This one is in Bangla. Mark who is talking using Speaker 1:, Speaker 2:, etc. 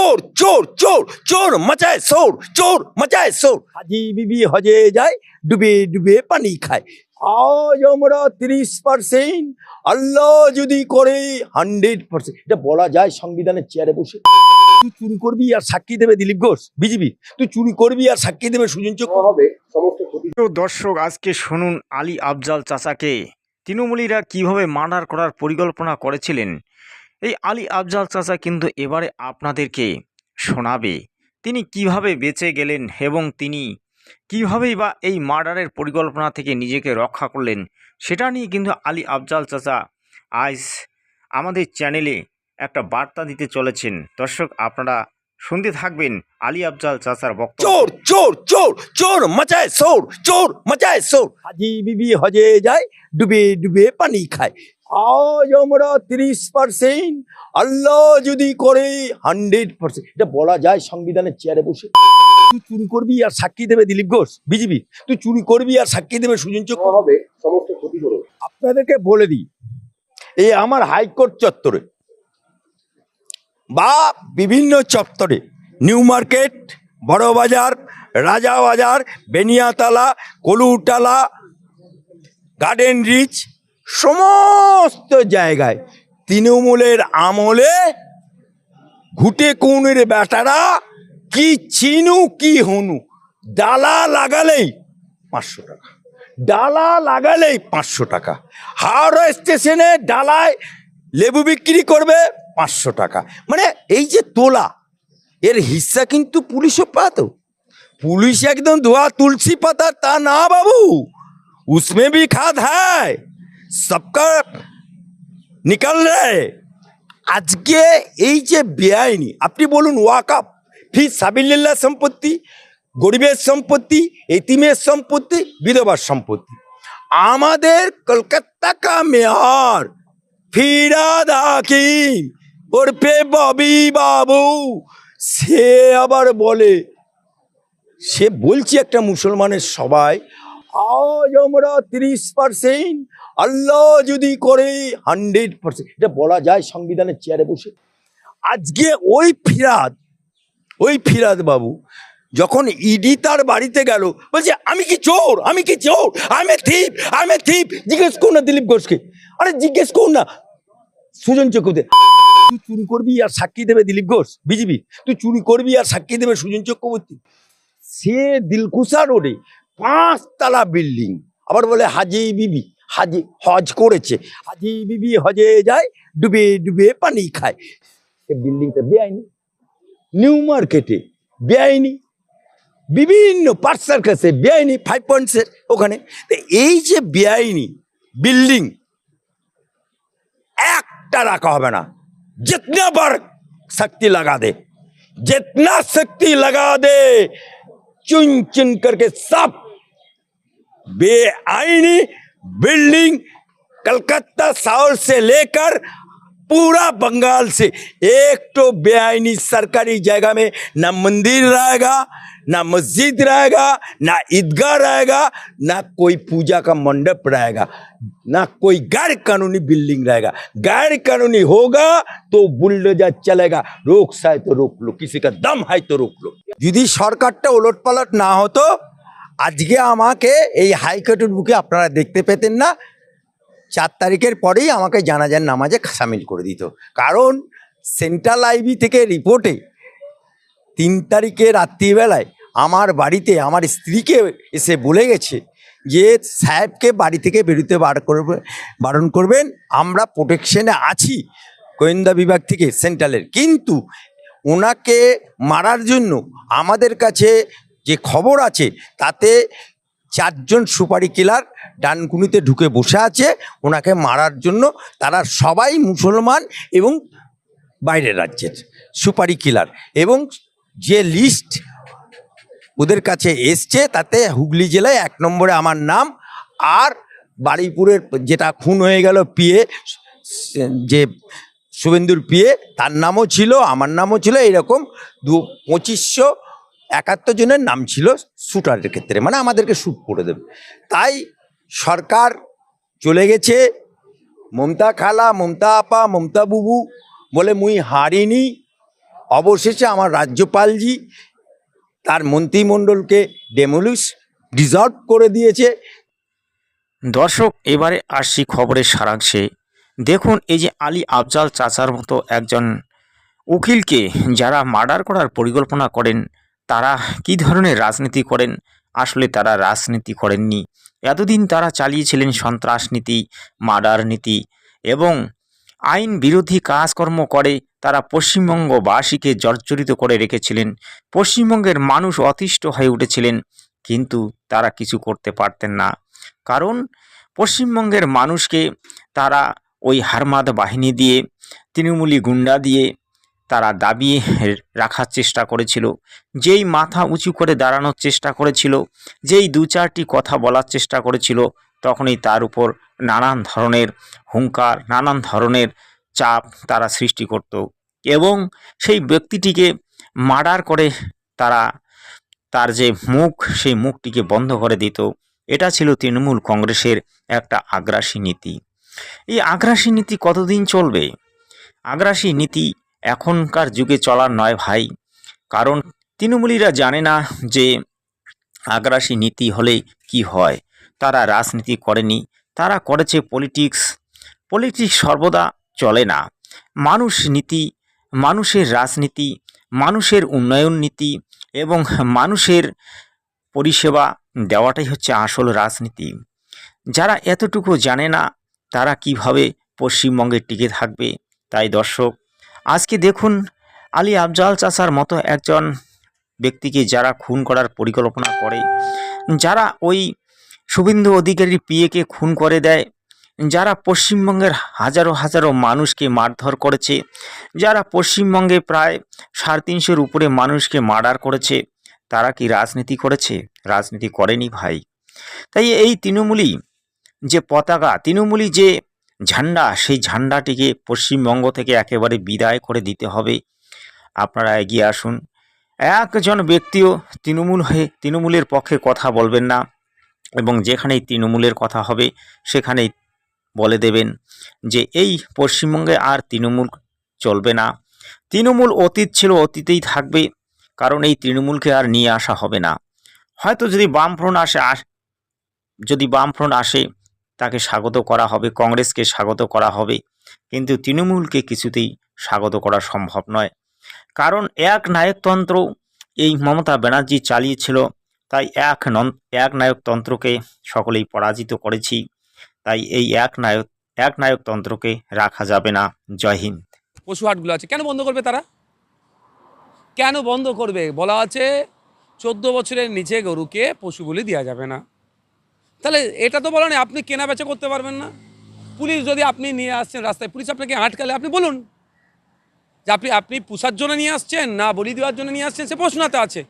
Speaker 1: চোর চোর চোর চোর মচায় শোর, চোর মচায় শোর। হাজি বিবি হজে যায়, ডুবে ডুবে পানি খায়। আজ আমরা 30%, আল্লাহ যদি করে 100%। এটা বলা যায় সংবিধানের চেয়ারে বসে। তুই চুরি করবি আর সাক্ষী দেবে দিলীপ ঘোষ বিজেপি, তুই চুরি করবি আর সাক্ষী দেবে সুজন চক্রবর্তী।
Speaker 2: তো দর্শক, আজকে শুনুন আলী আফজাল চাচাকে তৃণমূলীরা কিভাবে মার্ডার করার পরিকল্পনা করেছিলেন। এই আলী আফজাল চাচা কিন্তু এবারে আপনাদেরকে শোনাবে তিনি কিভাবে বেঁচে গেলেন এবং তিনি কিভাবেই বা এই মার্ডারের পরিকল্পনা থেকে নিজেকে রক্ষা করলেন, সেটা নিয়ে কিন্তু আলী আফজাল চাচা আজ আমাদের চ্যানেলে একটা বার্তা দিতে চলেছেন। দর্শক, আপনারা শুনতে থাকবেন আলী আফজাল চাচার বক্তব্য।
Speaker 1: চোর চোর চোর চোর মচায় শোর, চোর মচায় শোর। হাজি বিবি হজে যায়, ডুবে ডুবে পানি খায়। আজ আমরা 30%, আল্লাহ যদি করে 100%। এটা বলা যায় সংবিধানের চেয়ারে বসে। তুই চুরি করবি আর সাক্ষী দেবে দিলীপ ঘোষ বিজেপি, তুই চুরি করবি আর সাক্ষী দেবে সুজন চক্রবর্তী। সমস্ত ক্ষতিপূরণ আপনাদেরকে বলে দিই, এই আমার হাইকোর্ট চত্বরে বা বিভিন্ন চত্বরে, নিউ মার্কেট, বড় বাজার, রাজা বাজার, বেনিয়াতলা, কলুটালা, গার্ডেন রিচ, সমস্ত জায়গায় তৃণমূলের আমলে ঘুটে কৌনের বেটারা কি চিনু কি হনু, ডালা লাগালেই 500 টাকা, ডালা লাগালেই 500 টাকা। হাওড়া স্টেশনে ডালায় লেবু বিক্রি করবে 500 টাকা। মানে এই যে তোলা, এর হিস্সা কিন্তু পুলিশও পাতো। পুলিশ একদম ধোয়া তুলসী পাতা তা না বাবু, उसमें भी खाद है, सबका निकल रहे। আজকে এই যে বেআইনি, আপনি বলুন ওয়াকফ, ফি সাবিলিল্লাহ সম্পত্তি, গরিবের সম্পত্তি, এতিমের সম্পত্তি, বিধবার সম্পত্তি। আমাদের কলকাতা কা মেয়র ফিরাদ হাকিম ওরফে ববি বাবু, সে আবার বলে, সে বলছি একটা মুসলমানের সবাই, আজ আমরা 30%, আল্লাহ যদি করে 100%। এটা বলা যায় সংবিধানের চেয়ারে বসে। আজকে ওই ফিরাদ বাবু যখন ইডি তার বাড়িতে গেল, বলছে আমি কি চোর, আমি কি চোর, আমি থিপ। জিজ্ঞেস করুন না দিলীপ ঘোষকে, আরে জিজ্ঞেস করুন না সুজন চক্রবর্তী। তুই চুরি করবি আর সাক্ষী দেবে দিলীপ ঘোষ বিজেপি, তুই চুরি করবি আর সাক্ষী দেবে সুজন চক্রবর্তী। সে দিলকুশা রোডে 5 তলা বিল্ডিং, আবার বলে হাজি বিবি হজ করেছে, হাজি বিবি হজে যায়, ডুবে ডুবে পানি খায়। সে বিল্ডিংটা বেআইনি, নিউ মার্কেটে বেআইনি, বিভিন্ন পার্ক সার্কাসে বেআইনি, 5 পয়েন্টসের ওখানে। তো এই যে বেআইনি বিল্ডিং একটা রাখা হবে না, जितना बार शक्ति लगा दे, जितना शक्ति लगा दे, चुन चुन करके सब बेआईनी बिल्डिंग कलकत्ता शहर से लेकर पूरा बंगाल से एक तो बेआईनी सरकारी जगह में ना मंदिर रहेगा, ना मस्जिद रहेगा, ना ईदगाह रहेगा, ना कोई पूजा का मंडप रहेगा, ना कोई गैर कानूनी बिल्डिंग रहेगा। गैर कानूनी होगा तो बुलडोजर चलेगा, रोक साए तो रोक लो, किसी का दम है तो रोक लो। यदि সরকারটা ওলটপালট না হতো, আজকে আমাকে এই হাইকোর্টের বুকে আপনারা দেখতে পেতেন না। 4 তারিখের পরেই আমাকে জানাজার নামাজে সামিল করে দিত। কারণ সেন্ট্রাল আইবি থেকে রিপোর্টে 3 তারিখে রাত্রিবেলায় আমার বাড়িতে আমার স্ত্রীকে এসে বলে গেছে যে সাহেবকে বাড়ি থেকে বেরোতে বারণ করবেন, আমরা প্রোটেকশনে আছি গোয়েন্দা বিভাগ থেকে সেন্ট্রালের। কিন্তু ওনাকে মারার জন্য আমাদের কাছে যে খবর আছে তাতে 4 জন সুপারি কিলার ডানকুনিতে ঢুকে বসে আছে ওনাকে মারার জন্য। তারা সবাই মুসলমান এবং বাইরের রাজ্যের সুপারি কিলার, এবং যে লিস্ট ওদের কাছে এসছে তাতে হুগলি জেলায় 1 নম্বরে আমার নাম, আর বারুইপুরের যেটা খুন হয়ে গেল পিএ, যে শুভেন্দুর পিএ, তার নামও ছিল, আমার নামও ছিল। এরকম 2571 জনের নাম ছিল শ্যুটারের ক্ষেত্রে, মানে আমাদেরকে শ্যুট করে দেবে। তাই সরকার চলে গেছে, মমতা খালা, মমতা আপা, মমতা বুবু বলে মুই হারিনি, অবশেষে আমার রাজ্যপালজি তার মন্ত্রিমণ্ডলকে ডিসলভ করে দিয়েছে।
Speaker 2: দর্শক, এবারে আসছি খবরের সারাংশে। দেখুন, এই যে আলী আফজাল চাচার মতো একজন উকিলকে যারা মার্ডার করার পরিকল্পনা করেন, তারা কি ধরনের রাজনীতি করেন? আসলে তারা রাজনীতি করেননি। এতদিন তারা চালিয়েছিলেন সন্ত্রাস নীতি, মার্ডার নীতি এবং আইন বিরোধী কাজকর্ম করে তারা পশ্চিমবঙ্গবাসীকে জর্জরিত করে রেখেছিলেন। পশ্চিমবঙ্গের মানুষ অতিষ্ঠ হয়ে উঠেছিলেন, কিন্তু তারা কিছু করতে পারতেন না। কারণ পশ্চিমবঙ্গের মানুষকে তারা ওই হারমাদ বাহিনী দিয়ে, তৃণমূলী গুন্ডা দিয়ে তারা দাবিয়ে রাখার চেষ্টা করেছিল। যেই মাথা উঁচু করে দাঁড়ানোর চেষ্টা করেছিল, যেই দু চারটি কথা বলার চেষ্টা করেছিল, তখনই তার উপর নানান ধরনের হুঙ্কার, নানান ধরনের চাপ তারা সৃষ্টি করত এবং সেই ব্যক্তিটিকে মার্ডার করে তারা তার যে মুখ, সেই মুখটিকে বন্ধ করে দিত। এটা ছিল তৃণমূল কংগ্রেসের একটা আগ্রাসী নীতি। এই আগ্রাসী নীতি কতদিন চলবে? আগ্রাসী নীতি এখনকার যুগে চলার নয় ভাই। কারণ তৃণমূলীরা জানে না যে আগ্রাসী নীতি হলে কি হয়। তারা রাজনীতি করেনি, তারা করেছে পলিটিক্স। পলিটিক্স সর্বদা চলে না। মানুষ নীতি, মানুষের রাজনীতি, মানুষের উন্নয়ন নীতি এবং মানুষের পরিষেবা দেওয়াটাই হচ্ছে আসল রাজনীতি। যারা এতটুকু জানে না, তারা কিভাবে পশ্চিমবঙ্গে টিকে থাকবে? তাই দর্শক, আজকে দেখুন, আলী আফজাল চাচার মতো একজন ব্যক্তিকে যারা খুন করার পরিকল্পনা করে, যারা ওই শুভেন্দু অধিকারী পিএকে খুন করে দেয়, যারা পশ্চিমবঙ্গের হাজারো হাজারো মানুষকে মারধর করেছে, যারা পশ্চিমবঙ্গে প্রায় 350-এর উপরে মানুষকে মার্ডার করেছে, তারা কি রাজনীতি করেছে? রাজনীতি করেনি ভাই। তাই এই তৃণমূলী যে পতাকা, তৃণমূলী যে ঝান্ডা, সেই ঝান্ডাটিকে পশ্চিমবঙ্গ থেকে একেবারে বিদায় করে দিতে হবে। আপনারা এগিয়ে আসুন। একজন ব্যক্তিও তৃণমূলের পক্ষে কথা বলবেন না এবং যেখানেই তৃণমূলের কথা হবে সেখানেই বলে দেবেন যে এই পশ্চিমবঙ্গে আর তৃণমূল চলবে না। তৃণমূল অতীত ছিল, অতীতেই থাকবে। কারণ এই তৃণমূলকে আর নিয়ে আসা হবে না। হয়তো যদি বামফ্রন্ট আসে তাকে স্বাগত করা হবে, কংগ্রেসকে স্বাগত করা হবে, কিন্তু তৃণমূলকে কিছুতেই স্বাগত করা সম্ভব নয়। কারণ এক নায়কতন্ত্র এই মমতা ব্যানার্জি চালিয়েছিল। তাই এক নায়কতন্ত্রকে সকলেই পরাজিত করেছি। তাই এই এক নায়কতন্ত্রকে রাখা যাবে না। জয় হিন্দ।
Speaker 3: পশু হাটগুলো আছে, কেন বন্ধ করবে তারা? কেন বন্ধ করবে? বলা আছে 14 বছরের নিচে গরুকে পশু বলি দেওয়া যাবে না। তাহলে এটা তো বলো না আপনি কেনা বেচা করতে পারবেন না। পুলিশ যদি আপনি নিয়ে আসছেন রাস্তায়, পুলিশ আপনাকে আটকালে আপনি বলুন যে আপনি পোষার জন্য নিয়ে আসছেন না বলি দেওয়ার জন্য নিয়ে আসছেন, সে প্রশ্নতে আছে।